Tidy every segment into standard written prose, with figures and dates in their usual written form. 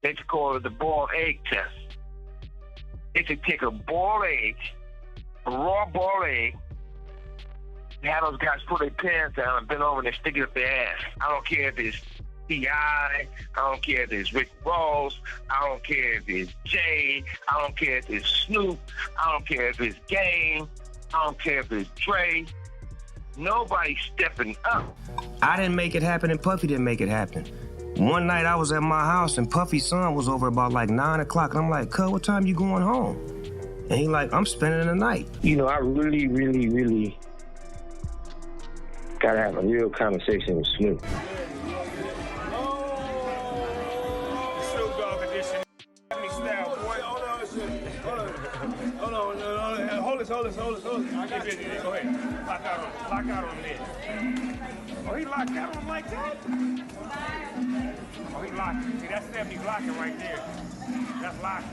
They call it the boiled egg test. They should take a boiled egg, a raw boiled egg, and have those guys put their pants down and bend over and they stick it up their ass. I don't care if it's T.I., I don't care if it's Rick Ross, I don't care if it's Jay, I don't care if it's Snoop, I don't care if it's Game, I don't care if it's Dre. Nobody's stepping up. I didn't make it happen and Puffy didn't make it happen. One night I was at my house and Puffy's son was over about like 9 o'clock and I'm like, cuz, what time you going home? And he like, I'm spending the night. You know, I really gotta have a real conversation with Snoop. Snoop Dogg edition. Me style, boy. Hold on. Hold this. Go ahead. Lock out on this. Oh, he locked out on him like that? Oh, he locked. See, that's 70 locking right there. That's locking.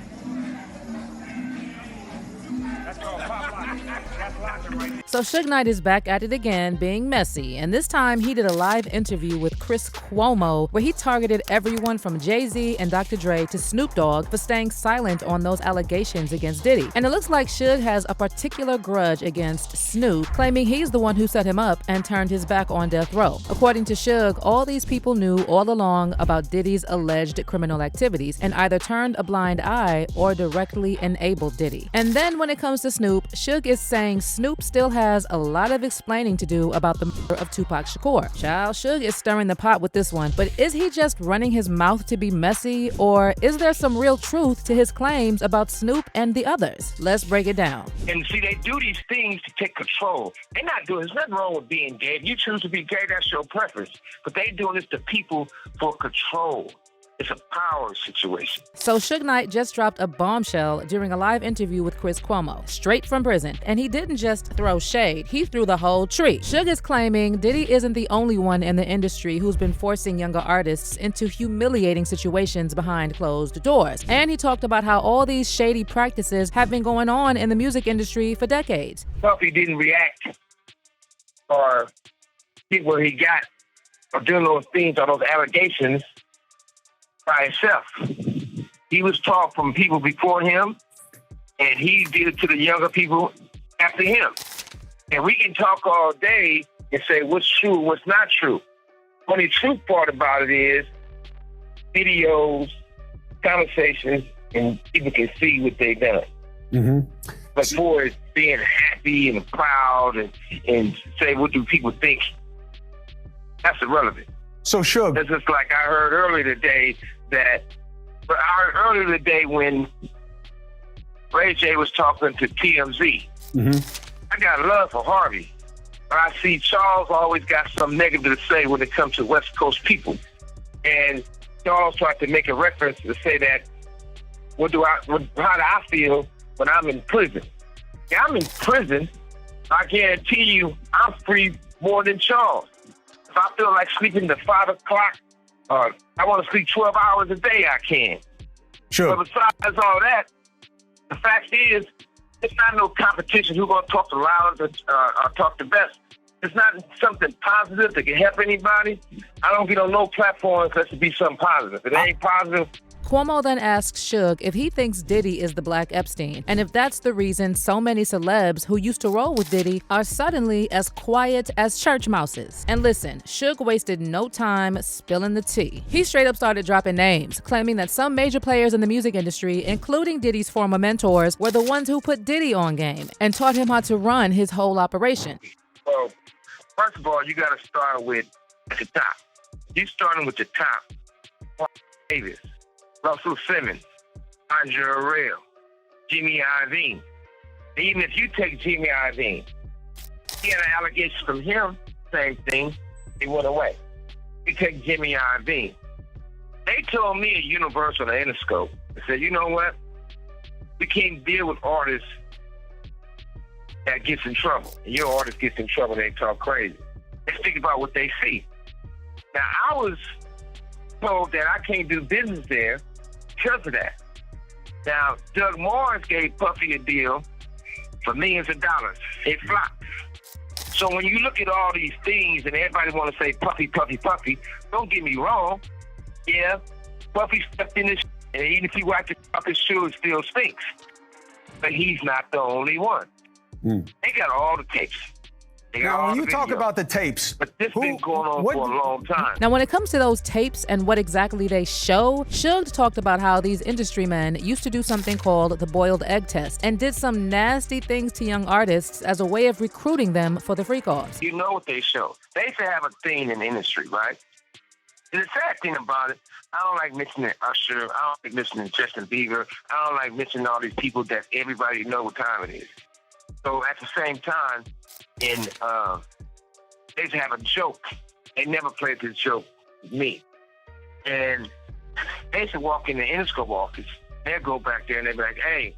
That's called pop locking. That's locking right there. So Suge Knight is back at it again, being messy, and this time he did a live interview with Chis Cuomo where he targeted everyone from Jay-Z and Dr. Dre to Snoop Dogg for staying silent on those allegations against Diddy. And it looks like Suge has a particular grudge against Snoop, claiming he's the one who set him up and turned his back on death row. According to Suge, all these people knew all along about Diddy's alleged criminal activities and either turned a blind eye or directly enabled Diddy. And then when it comes to Snoop, Suge is saying Snoop still has a lot of explaining to do about the murder of Tupac Shakur. Child, Suge is stirring the pot with this one, but is he just running his mouth to be messy, or is there some real truth to his claims about Snoop and the others? Let's break it down. And see, they do these things to take control. They're not doing, there's nothing wrong with being gay. If you choose to be gay, that's your preference. But they doing this to people for control. It's a power situation. So Suge Knight just dropped a bombshell during a live interview with Chis Cuomo, straight from prison. And he didn't just throw shade, he threw the whole tree. Suge is claiming Diddy isn't the only one in the industry who's been forcing younger artists into humiliating situations behind closed doors. And he talked about how all these shady practices have been going on in the music industry for decades. Puffy didn't react or get where he got or doing those things or those allegations by himself. He was taught from people before him, and he did it to the younger people after him. And we can talk all day and say what's true, what's not true. Only true part about it is videos, conversations, and people can see what they've done. Mm-hmm. But for it being happy and proud and say what do people think, that's irrelevant. So Suge, It's just like I heard earlier today when Ray J was talking to TMZ. mm-hmm. I got love for Harvey, but I see Charles always got something negative to say when it comes to West Coast people. And Charles tried to make a reference to say that, how do I feel when I'm in prison? Yeah, I'm in prison. I guarantee you I'm free more than Charles. If I feel like sleeping to 5 o'clock, I want to sleep 12 hours a day, I can. Sure. But besides all that, the fact is, it's not no competition who's going to talk the loudest or talk the best. It's not something positive that can help anybody. I don't get on no platform unless it be something positive. If it ain't positive. Cuomo then asks Suge if he thinks Diddy is the Black Epstein, and if that's the reason so many celebs who used to roll with Diddy are suddenly as quiet as church mouses. And listen, Suge wasted no time spilling the tea. He straight up started dropping names, claiming that some major players in the music industry, including Diddy's former mentors, were the ones who put Diddy on game and taught him how to run his whole operation. Well, first of all, you got to start with at the top. You starting with the top. Davis, Russell Simmons, Andre Arell, Jimmy Iovine. Even if you take Jimmy Iovine, he had an allegation from him, same thing, he went away. You take Jimmy Iovine. They told me at Universal and Interscope, they said, you know what? We can't deal with artists that gets in trouble. And your artist gets in trouble, they talk crazy. Let's think about what they see. Now, I was told that I can't do business there because of that. Now, Doug Morris gave Puffy a deal for millions of dollars. It flopped. So when you look at all these things and everybody want to say Puffy, Puffy, Puffy, don't get me wrong. Yeah, Puffy stepped in this And even if you watch it up his shoe, it still stinks. But he's not the only one. They got all the tapes. Now, when you talk about the tapes, but this been going on for a long time. Now, when it comes to those tapes and what exactly they show, Suge talked about how these industry men used to do something called the boiled egg test and did some nasty things to young artists as a way of recruiting them for the freak-offs. You know what they show. They used to have a thing in the industry, right? And the sad thing about it, I don't like mentioning Usher. I don't like mentioning Justin Bieber. I don't like mentioning all these people that everybody know what time it is. So at the same time, they used to have a joke. They never played this joke with me. And they used to walk in the Interscope office. They'd go back there and they'd be like, hey,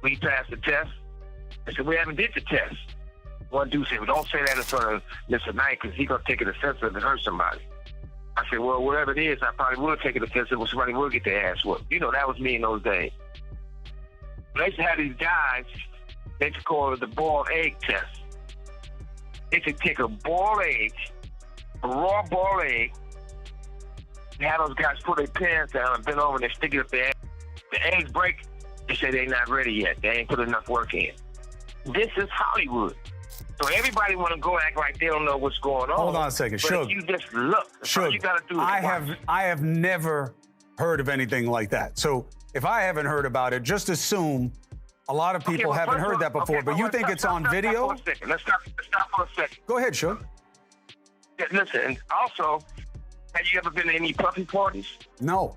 we passed the test. I said, we haven't did the test. One dude said, well, don't say that in front of Mr. Knight because he's going to take it offensive and hurt somebody. I said, well, whatever it is, I probably will take it offensive or somebody will get their ass whooped. You know, that was me in those days. They used to have these guys, they used to call it the boiled egg test. They could take a boiled egg, a raw boiled egg, and have those guys put their pants down and bend over and they stick it up their egg. The eggs break, they say they're not ready yet. They ain't put enough work in. This is Hollywood. So everybody want to go act like they don't know what's going on. Hold on a second, Suge. But if you just look, all you got to do is I have never heard of anything like that. So if I haven't heard about it, just assume a lot of people haven't heard that before. But you think it's on video? Let's stop for a second. Go ahead, Suge. Yeah, listen, also, have you ever been to any puffy parties? No.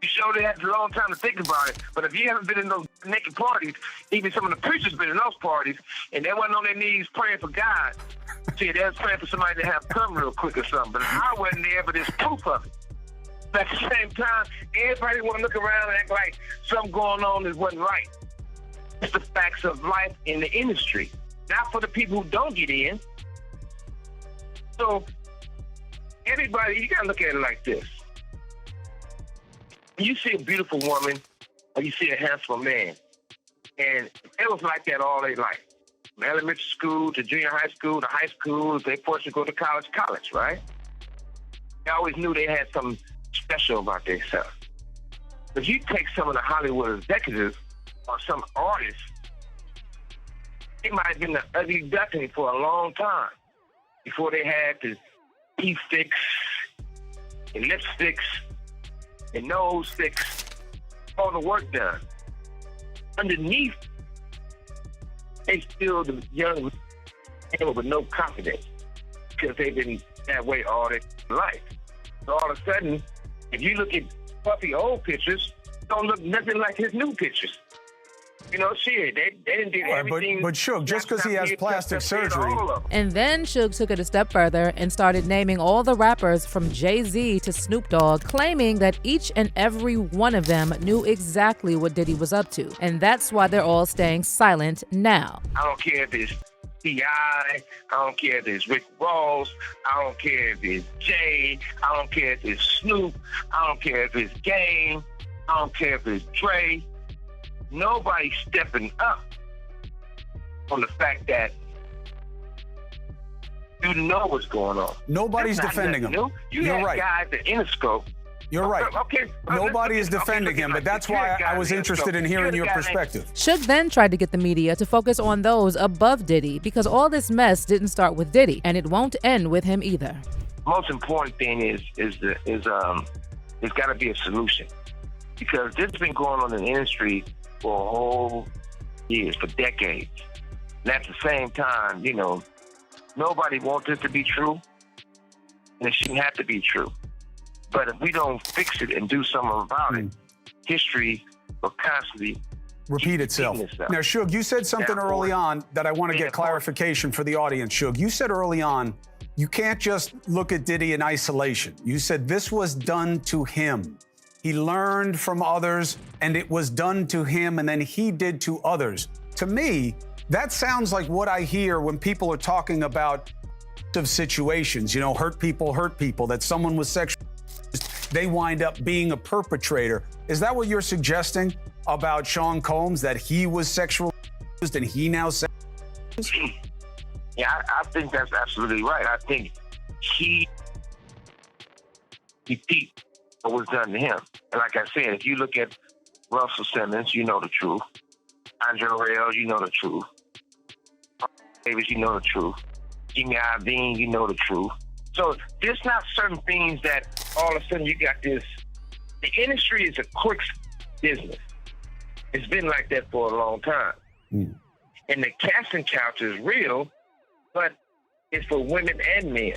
You sure they had a long time to think about it. But if you haven't been in those naked parties, even some of the preachers been in those parties, and they wasn't on their knees praying for God. See, they was praying for somebody to have come real quick or something. But I wasn't there, but there's proof of it. But at the same time, everybody want to look around and act like something going on that wasn't right. It's the facts of life in the industry, not for the people who don't get in. So, everybody, you got to look at it like this. You see a beautiful woman or you see a handsome man, and it was like that all their life. From elementary school to junior high school to high school, they forced to go to college, right? They always knew they had something special about themselves. If you take some of the Hollywood executives or some artists, they might have been the ugly duckling for a long time before they had the teeth sticks and lipsticks and nose sticks, all the work done. Underneath, they still the young people with no confidence because they've been that way all their life. So all of a sudden, if you look at Puffy old pictures, don't look nothing like his new pictures. You know, shit, they didn't do everything. But Suge, just because he has plastic surgery. And then Suge took it a step further and started naming all the rappers from Jay-Z to Snoop Dogg, claiming that each and every one of them knew exactly what Diddy was up to. And that's why they're all staying silent now. I don't care if it's T.I., I don't care if it's Rick Ross, I don't care if it's Jay, I don't care if it's Snoop, I don't care if it's Game, I don't care if it's Dre. Nobody's stepping up on the fact that you know what's going on. Nobody's defending him. You're right. Guys at Interscope. You're right. Okay. Nobody is defending him, but that's why I was interested in hearing your perspective. Suge then tried to get the media to focus on those above Diddy because all this mess didn't start with Diddy, and it won't end with him either. Most important thing is there's got to be a solution, because this has been going on in the industry for a whole years, for decades. And at the same time, you know, nobody wants it to be true, and it shouldn't have to be true. But if we don't fix it and do something about it, history will constantly repeat itself. Now, Suge, you said something early on that I want to get clarification for the audience. Suge, you said early on, you can't just look at Diddy in isolation. You said this was done to him. He learned from others, and it was done to him, and then he did to others. To me, that sounds like what I hear when people are talking about situations, you know, hurt people, that someone was sexually abused, they wind up being a perpetrator. Is that what you're suggesting about Sean Combs, that he was sexually abused and he now Yeah, I think that's absolutely right. I think he what was done to him. And like I said, if you look at Russell Simmons, you know the truth. Andre Harrell, you know the truth. Davis, you know the truth. Jimmy Iovine, you know the truth. So there's not certain things that all of a sudden you got this. The industry is a quick business. It's been like that for a long time. And the casting couch is real, but it's for women and men.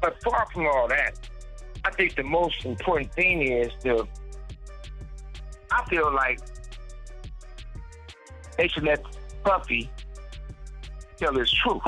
But far from all that, I think the most important thing is I feel like they should let Puffy tell his truth.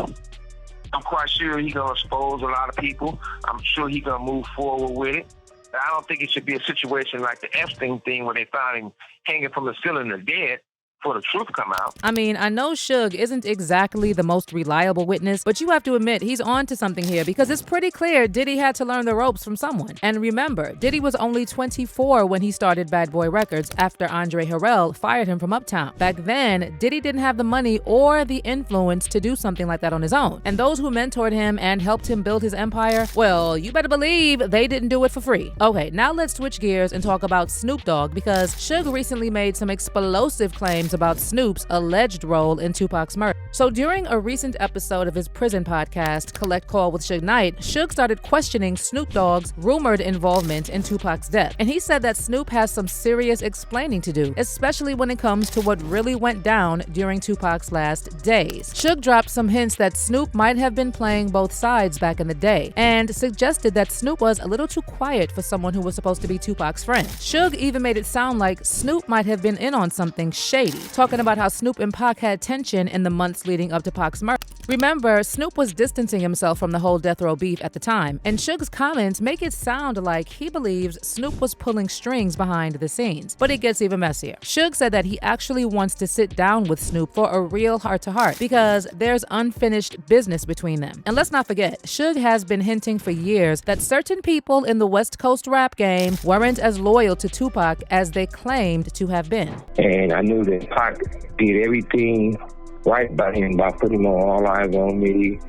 I'm quite sure he's going to expose a lot of people. I'm sure he's going to move forward with it. But I don't think it should be a situation like the Epstein thing where they found him hanging from the ceiling or dead before the truth come out. I mean, I know Suge isn't exactly the most reliable witness, but you have to admit he's on to something here because it's pretty clear Diddy had to learn the ropes from someone. And remember, Diddy was only 24 when he started Bad Boy Records after Andre Harrell fired him from Uptown. Back then, Diddy didn't have the money or the influence to do something like that on his own. And those who mentored him and helped him build his empire, well, you better believe they didn't do it for free. Okay, now let's switch gears and talk about Snoop Dogg because Suge recently made some explosive claims about Snoop's alleged role in Tupac's murder. So during a recent episode of his prison podcast, Collect Call with Suge Knight, Suge started questioning Snoop Dogg's rumored involvement in Tupac's death. And he said that Snoop has some serious explaining to do, especially when it comes to what really went down during Tupac's last days. Suge dropped some hints that Snoop might have been playing both sides back in the day, and suggested that Snoop was a little too quiet for someone who was supposed to be Tupac's friend. Suge even made it sound like Snoop might have been in on something shady, talking about how Snoop and Pac had tension in the months leading up to Pac's murder. Remember, Snoop was distancing himself from the whole death row beef at the time, and Suge's comments make it sound like he believes Snoop was pulling strings behind the scenes. But it gets even messier. Suge said that he actually wants to sit down with Snoop for a real heart-to-heart because there's unfinished business between them. And let's not forget, Suge has been hinting for years that certain people in the West Coast rap game weren't as loyal to Tupac as they claimed to have been. And I knew that Pac did everything right by him by putting him on All Eyes on Me,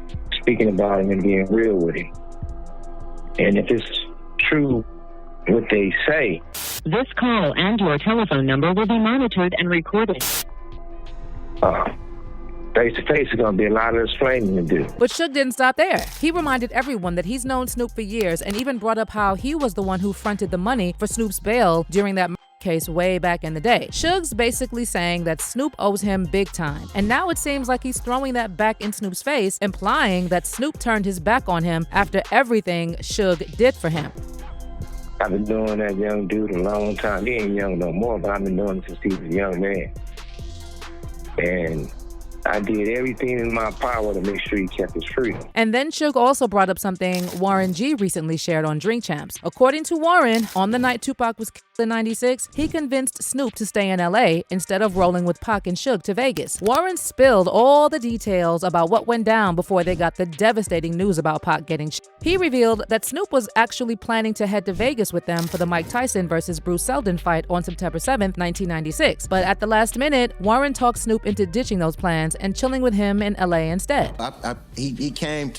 speaking about him and being real with him. And if it's true what they say, this call and your telephone number will be monitored and recorded. Face-to-face is going to be a lot of explaining to do. But Suge didn't stop there. He reminded everyone that he's known Snoop for years and even brought up how he was the one who fronted the money for Snoop's bail during that case way back in the day. Suge's basically saying that Snoop owes him big time. And now it seems like he's throwing that back in Snoop's face, implying that Snoop turned his back on him after everything Suge did for him. I've been doing that young dude a long time. He ain't young no more, but I've been doing it since he was a young man. And I did everything in my power to make sure he kept his freedom. And then Suge also brought up something Warren G recently shared on Drink Champs. According to Warren, on the night Tupac was killed in '96, he convinced Snoop to stay in LA instead of rolling with Pac and Suge to Vegas. Warren spilled all the details about what went down before they got the devastating news about Pac getting shot. He revealed that Snoop was actually planning to head to Vegas with them for the Mike Tyson versus Bruce Seldon fight on September 7th, 1996. But at the last minute, Warren talked Snoop into ditching those plans and chilling with him in LA instead. He came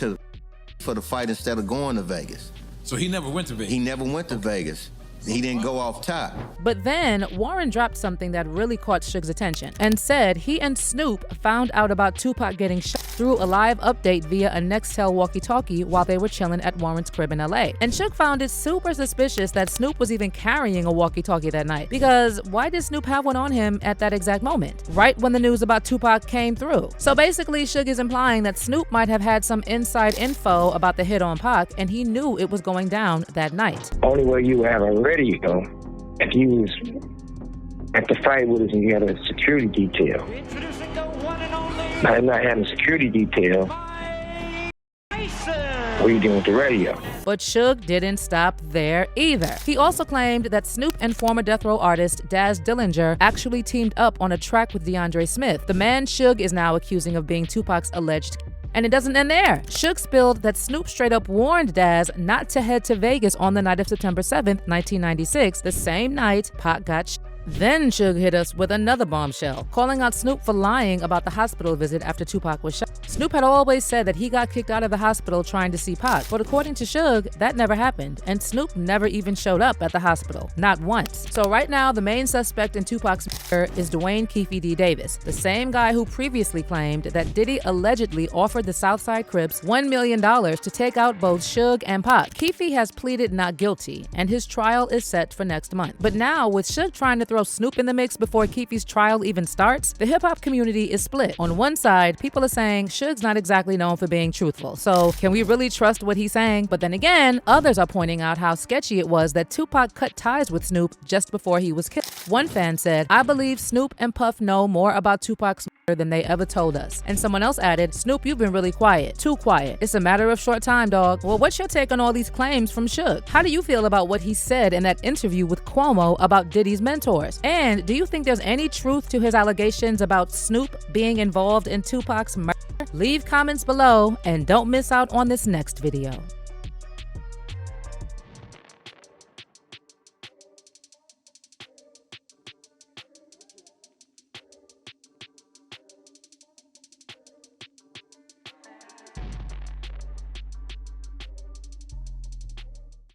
for the fight instead of going to Vegas. So he never went to Vegas? He never went to Vegas. He didn't go off top. But then Warren dropped something that really caught Suge's attention and said he and Snoop found out about Tupac getting shot through a live update via a Nextel walkie-talkie while they were chilling at Warren's crib in LA. And Suge found it super suspicious that Snoop was even carrying a walkie-talkie that night, because why did Snoop have one on him at that exact moment, right when the news about Tupac came through? So basically, Suge is implying that Snoop might have had some inside info about the hit on Pac, and he knew it was going down that night. Only way you have a radio if you was at the fight with us and you had a security detail. Now, I'm not having a security detail. What are you doing with the radio? But Suge didn't stop there either. He also claimed that Snoop and former death row artist Daz Dillinger actually teamed up on a track with DeAndre Smith, the man Suge is now accusing of being Tupac's alleged. And it doesn't end there. Suge spilled that Snoop straight up warned Daz not to head to Vegas on the night of September 7th, 1996, the same night Pac got shot. Then Suge hit us with another bombshell, calling out Snoop for lying about the hospital visit after Tupac was shot. Snoop had always said that he got kicked out of the hospital trying to see Pac, but according to Suge, that never happened, and Snoop never even showed up at the hospital, not once. So right now, the main suspect in Tupac's murder is Dwayne Keefe D. Davis, the same guy who previously claimed that Diddy allegedly offered the Southside Crips $1 million to take out both Suge and Pac. Keefe has pleaded not guilty, and his trial is set for next month. But now, with Suge trying to throw Snoop in the mix before Keefe's trial even starts, the hip-hop community is split. On one side, people are saying Suge's not exactly known for being truthful, so can we really trust what he's saying? But then again, others are pointing out how sketchy it was that Tupac cut ties with Snoop just before he was killed. One fan said, "I believe Snoop and Puff know more about Tupac's murder than they ever told us." And someone else added, "Snoop, you've been really quiet. Too quiet. It's a matter of short time, dog." Well, what's your take on all these claims from Suge? How do you feel about what he said in that interview with Cuomo about Diddy's mentors? And do you think there's any truth to his allegations about Snoop being involved in Tupac's murder? Leave comments below and don't miss out on this next video.